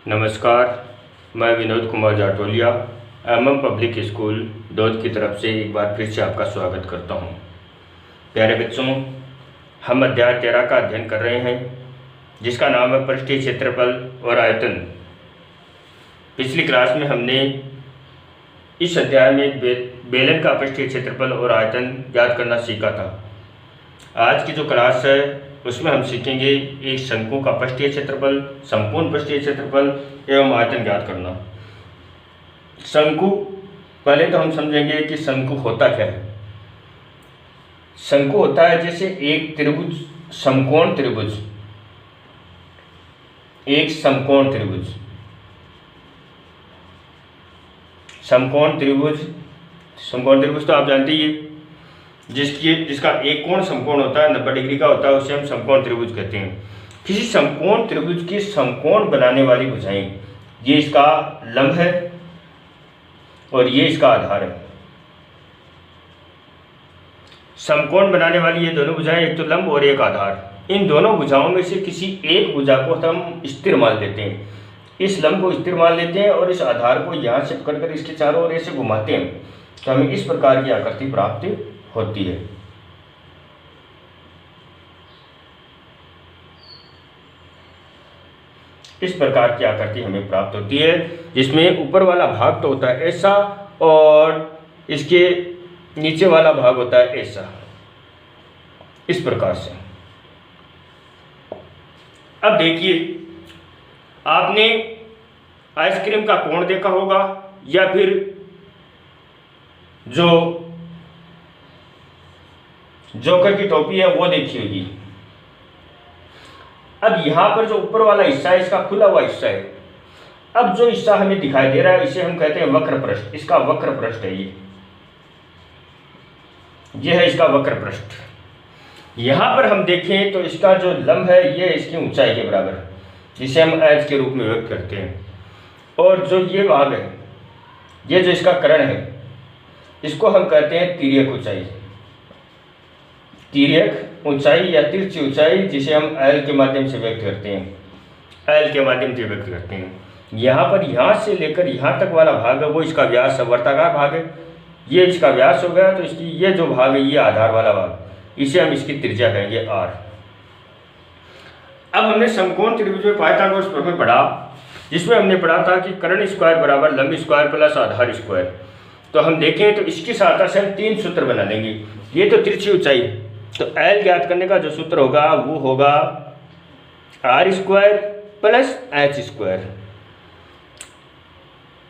नमस्कार, मैं Vinod Kumar Jatolia public school Dawood की तरफ से एक बार फिर से आपका स्वागत करता हूं। प्यारे बच्चों, हम अध्याय 13 का अध्ययन कर रहे हैं जिसका नाम है पृष्ठीय क्षेत्रफल और आयतन। पिछली क्लास में हमने इस अध्याय में बेलन का पृष्ठीय क्षेत्रफल और आयतन ज्ञात करना सीखा था। आज की जो क्लास है उसमें हम सीखेंगे एक शंकु का पृष्ठीय क्षेत्रफल, संपूर्ण पृष्ठीय क्षेत्रफल एवं आयतन ज्ञात करना। शंकु, पहले तो हम समझेंगे कि शंकु होता क्या है। शंकु होता है जैसे एक त्रिभुज, समकोण त्रिभुज, एक समकोण त्रिभुज, समकोण त्रिभुज तो आप जानते ही हैं, जिसका एक कोण समकोण होता है, 90 डिग्री का होता है, उसे हम समकोण त्रिभुज कहते हैं। किसी समकोण त्रिभुज की समकोण बनाने वाली भुजाएं, ये इसका लंब है और ये इसका आधार है। समकोण बनाने वाली ये दोनों भुजाएं, एक तो लंब और एक आधार। इन दोनों भुजाओं में से किसी एक भुजा को हम स्थिर मान लेते हैं। इस लंब को स्थिर मान लेते हैं और इस आधार को यहाँ से पकड़कर इसके चारों ओर ऐसे घुमाते हैं तो हमें इस प्रकार की आकृति प्राप्त होती है। इस प्रकार की आकृति हमें प्राप्त होती है जिसमें ऊपर वाला भाग तो होता है ऐसा और इसके नीचे वाला भाग होता है ऐसा, इस प्रकार से। अब देखिए, आपने आइसक्रीम का कोण देखा होगा या फिर जो जोकर की टोपी है वो देखी होगी। अब यहां पर जो ऊपर वाला हिस्सा है इसका खुला हुआ हिस्सा है। अब जो हिस्सा हमें दिखाई दे रहा है इसे हम कहते हैं वक्र पृष्ठ। इसका वक्र पृष्ठ है ये है इसका वक्र पृष्ठ। यहां पर हम देखें तो इसका जो लंब है ये इसकी ऊंचाई के बराबर, जिसे हम एच के रूप में व्यक्त करते हैं। और जो ये भाग है, ये जो इसका कर्ण है, इसको हम कहते हैं तिर्यक ऊंचाई। तिर्यक ऊंचाई या तिरछी ऊंचाई, जिसे हम एल के माध्यम से व्यक्त करते हैं। एल के माध्यम से व्यक्त करते हैं। यहाँ पर यहाँ से लेकर यहाँ तक वाला भाग है वो इसका व्यास है, वर्ताकार भाग है। ये इसका व्यास हो गया तो इसकी ये जो भाग है ये आधार वाला भाग, इसे हम इसकी त्रिज्या कहेंगे आर। अब हमने समकोण त्रिभुज में पाइथागोरस प्रमेय पढ़ा, जिसमें हमने पढ़ा था कि कर्ण स्क्वायर बराबर लंब स्क्वायर प्लस आधार स्क्वायर। तो हम देखें तो इसकी सहायता से हम 3 सूत्र बना लेंगे। ये तो तिरछी ऊंचाई, तो एल ज्ञात करने का जो सूत्र होगा वो होगा R square plus H square,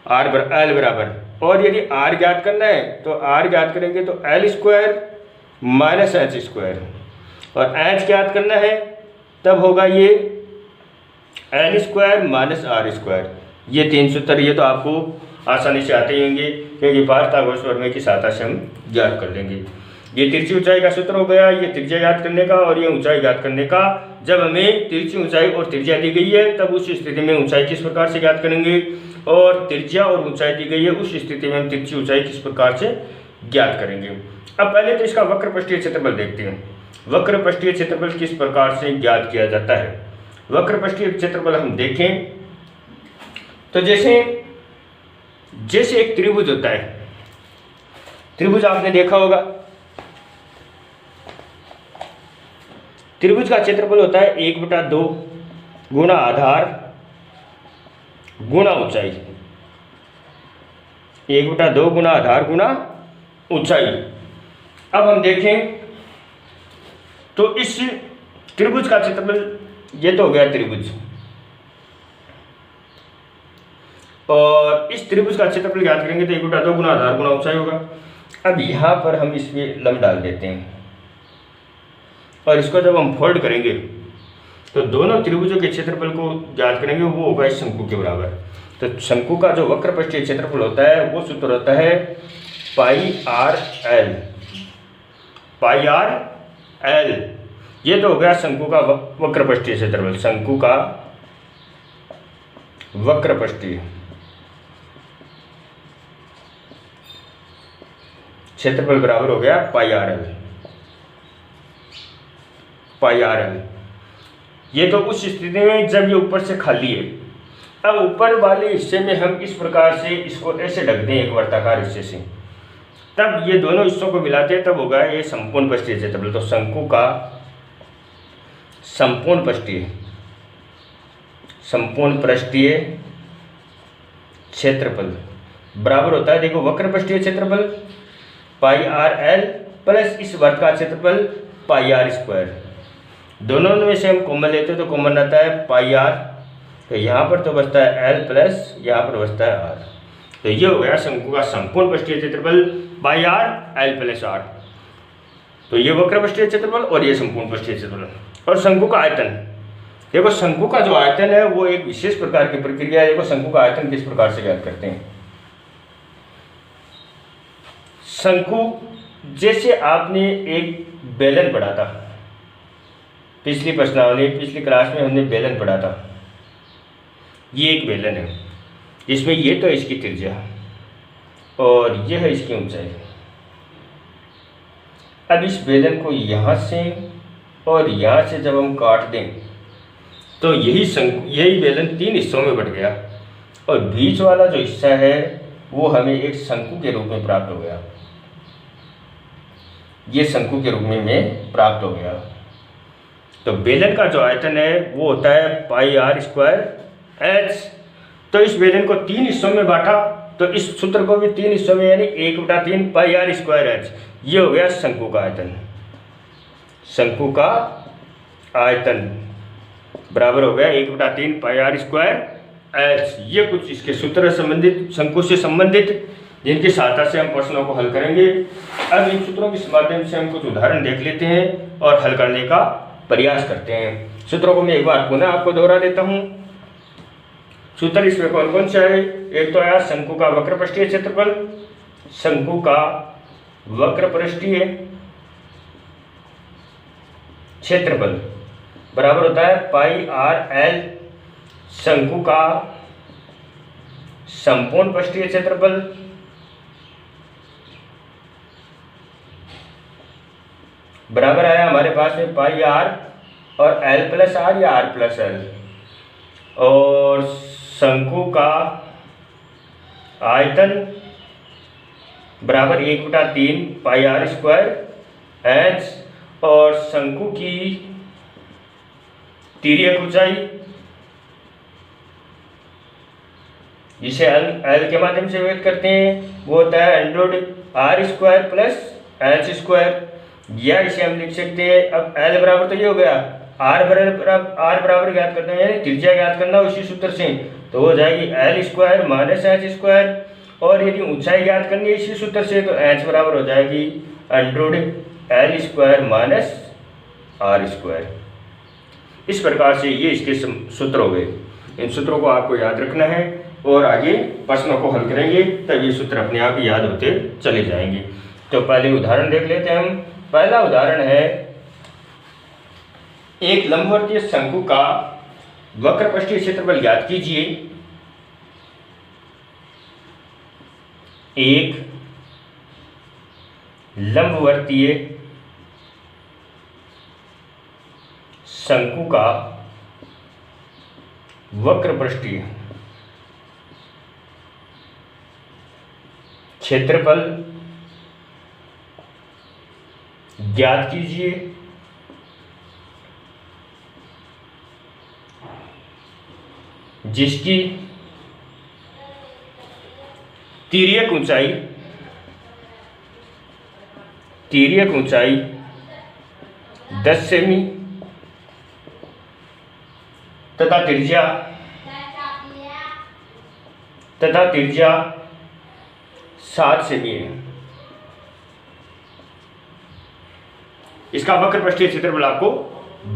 L बराबर। और यदि आर ज्ञात करना है तो आर ज्ञात करेंगे तो L square minus H square, और एच ज्ञात करना है तब होगा ये L square minus R square. ये 3 सूत्र ये तो आपको आसानी से आते ही होंगे क्योंकि पाइथागोरस प्रमेय की सहायता से हम ज्ञात कर लेंगे। ये तिरछी ऊंचाई का सूत्र हो गया, ये त्रिज्या ज्ञात करने का, और ये ऊंचाई ज्ञात करने का। जब हमें तिरछी ऊंचाई और त्रिज्या दी गई है तब उस स्थिति में ऊंचाई किस प्रकार से ज्ञात करेंगे, और त्रिज्या और ऊंचाई दी गई है उस स्थिति में हम तिरछी ऊंचाई किस प्रकार से ज्ञात करेंगे। अब पहले तो इसका वक्र पृष्ठीय क्षेत्रफल देखते हैं। वक्र पृष्ठीय क्षेत्रफल किस प्रकार से ज्ञात किया जाता है। वक्र पृष्ठीय क्षेत्रफल हम देखें तो जैसे एक त्रिभुज होता है, त्रिभुज आपने देखा होगा। त्रिभुज का क्षेत्रफल होता है 1/2 गुणा आधार गुणा ऊंचाई। 1/2 गुणा आधार गुणा ऊंचाई। अब हम देखें तो इस त्रिभुज का क्षेत्रफल ये तो हो गया त्रिभुज, और इस त्रिभुज का क्षेत्रफल ज्ञात करेंगे तो 1/2 गुणा आधार गुणा ऊंचाई होगा। अब यहाँ पर हम इसमें लंब डाल देते हैं और इसको जब हम फोल्ड करेंगे तो दोनों त्रिभुजों के क्षेत्रफल को ज्ञात करेंगे, वो होगा इस शंकु के बराबर। तो शंकु का जो वक्र पृष्ठीय क्षेत्रफल होता है वो सूत्र होता है पाई आर एल। पाई आर एल, ये तो हो गया शंकु का वक्र पृष्ठीय क्षेत्रफल। शंकु का वक्र पृष्ठीय क्षेत्रफल बराबर हो गया पाई आर एल। पाई आर एल, ये तो उस स्थिति में जब ये ऊपर से खाली है, अब ऊपर वाले हिस्से में हम इस प्रकार से इसको ऐसे ढक दें एक वर्ताकार हिस्से से, तब ये दोनों हिस्सों को मिलाते हैं तब होगा ये संपूर्ण पृष्ठीय क्षेत्रफल। तो शंकु का संपूर्ण पृष्ठीय क्षेत्रफल बराबर होता है, देखो वक्र पृष्ठीय क्षेत्रफल पाई आर एल प्लस इस वर्ग का क्षेत्रफल पाई आर स्क्वायर। दोनों में से हम कॉमन लेते हैं तो कॉमन आता है पाई आर, तो यहाँ पर तो बचता है एल प्लस यहाँ पर बचता है आर। तो ये हो गया शंकु का संपूर्ण पृष्ठीय क्षेत्रफल पाई आर एल प्लस आर। तो ये वक्र पृष्ठीय क्षेत्रफल और ये संपूर्ण पृष्ठीय क्षेत्रफल। और शंकु का आयतन, देखो शंकु का जो आयतन है वो एक विशेष प्रकार की प्रक्रिया है। देखो शंकु का आयतन किस प्रकार से ज्ञात करते हैं। शंकु, जैसे आपने एक बेलन पढ़ा था पिछली प्रश्नावली, पिछली क्लास में हमने बेलन पढ़ा था। ये एक बेलन है, इसमें ये तो इसकी त्रिज्या और ये है इसकी ऊंचाई। अब इस बेलन को यहाँ से और यहाँ से जब हम काट दें तो यही बेलन 3 हिस्सों में बट गया और बीच वाला जो हिस्सा है वो हमें एक शंकु के रूप में प्राप्त हो गया। ये शंकु के रूप में प्राप्त हो गया। तो बेलन का जो आयतन है वो होता है पाई आर स्क्वायर एच। तो इस बेलन को 3 हिस्सों में बांटा तो इस सूत्र को भी 3 हिस्सों में, यानी 1/3 पाई आर स्क्वायर एच। ये हो गया शंकु का आयतन। शंकु का आयतन बराबर हो गया 1/3 पाई आर स्क्वायर एच। ये कुछ इसके सूत्र संबंधित, शंकु से संबंधित, जिनकी सहायता से हम प्रश्नों को हल करेंगे। अब इन सूत्रों के माध्यम से हम कुछ उदाहरण देख लेते हैं और हल करने का प्रयास करते हैं। सूत्रों को मैं एक बार पुनः आपको दोहरा देता हूँ। सूत्र इसमें कौन कौन से है। एक तो आया शंकु का वक्र पृष्ठीय क्षेत्रफल, शंकु का वक्र पृष्ठीय क्षेत्रफल बराबर होता है पाई आर एल शंकु का संपूर्ण पृष्ठीय क्षेत्रफल बराबर आया हमारे पास में पाई आर और एल प्लस आर या आर प्लस एल, और शंकु का आयतन बराबर 1/3 पाई आर स्क्वायर एच, और शंकु की तिर्यक ऊंचाई जिसे एल के माध्यम से व्यक्त करते हैं वो होता है √r square plus H square, या इसे हम लिख सकते हैं। अब एल बराबर तो ये हो गया, आर बराबर ज्ञात करना है यानी त्रिज्या ज्ञात करना उसी सूत्र से, तो हो जाएगी L square minus H square, और यदि ऊंचाई ज्ञात करनी है इसी सूत्र से तो एच बराबर हो जाएगी √l square minus R square. इस प्रकार से ये इसके सूत्र हो गए। इन सूत्रों को आपको याद रखना है और आगे प्रश्नों को हल करेंगे तब ये सूत्र अपने आप याद होते चले जाएंगे। तो पहले उदाहरण देख लेते हैं हम। पहला उदाहरण है, एक लंबवर्तीय शंकु का वक्र पृष्ठीय क्षेत्रफल ज्ञात कीजिए। एक लंबवर्तीय शंकु का वक्र पृष्ठीय क्षेत्रफल ज्ञात कीजिए जिसकी तिर्यक ऊंचाई 10 सेमी तथा त्रिज्या 7 सेमी है। इसका वक्र पृष्ठीय क्षेत्रफल आपको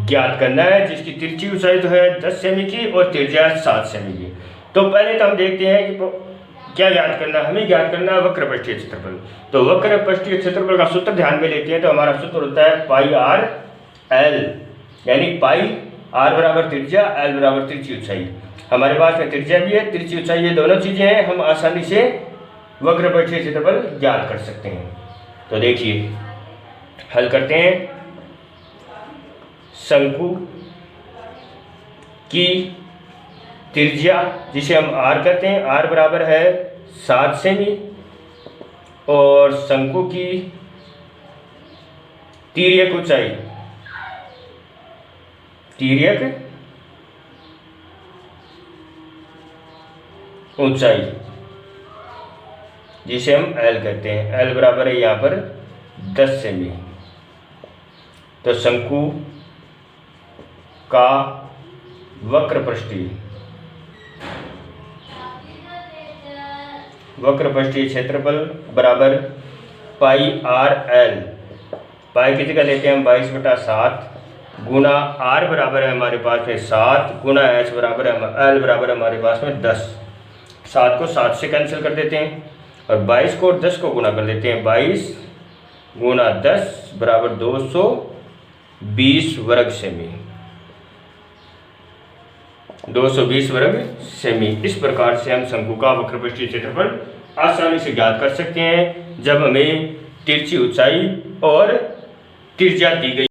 ज्ञात करना है, जिसकी तिरछी ऊंचाई तो है 10 सेमी की और त्रिज्या 7 सेमी की। तो पहले तो हम देखते हैं कि क्या ज्ञात करना है। हमें ज्ञात करना है वक्र पृष्ठीय क्षेत्रफल। तो वक्र पृष्ठीय क्षेत्रफल का सूत्र ध्यान में लेते हैं तो हमारा सूत्र होता है पाई आर एल, यानी पाई आर बराबर त्रिज्या, एल बराबर तिरछी ऊंचाई। हमारे पास में त्रिज्या भी है, तिरछी ऊंचाई, ये दोनों चीजें हैं, हम आसानी से वक्र पृष्ठीय क्षेत्रफल ज्ञात कर सकते हैं। तो देखिए हल करते हैं। शंकु की त्रिज्या जिसे हम आर कहते हैं, आर बराबर है 7 सेमी, और शंकु की तिर्यक ऊंचाई, तिर्यक ऊंचाई जिसे हम एल कहते हैं, एल बराबर है यहाँ पर 10 सेमी। तो शंकु का वक्रपृष्ठीय क्षेत्रफल बराबर पाई आर एल, पाई की जगह लेते हैं हम 22/7 गुना आर बराबर है हमारे पास में 7 गुना एच बराबर है एल बराबर है हमारे पास में 10। 7 को 7 से कैंसिल कर देते हैं और 22 को और 10 को गुना कर देते हैं। 22 गुना 10 बराबर 220 वर्ग सेमी, 220 वर्ग सेमी। इस प्रकार से हम शंकु का वक्रपृष्ठीय क्षेत्रफल आसानी से ज्ञात कर सकते हैं जब हमें तिरछी ऊंचाई और त्रिज्या दी गई।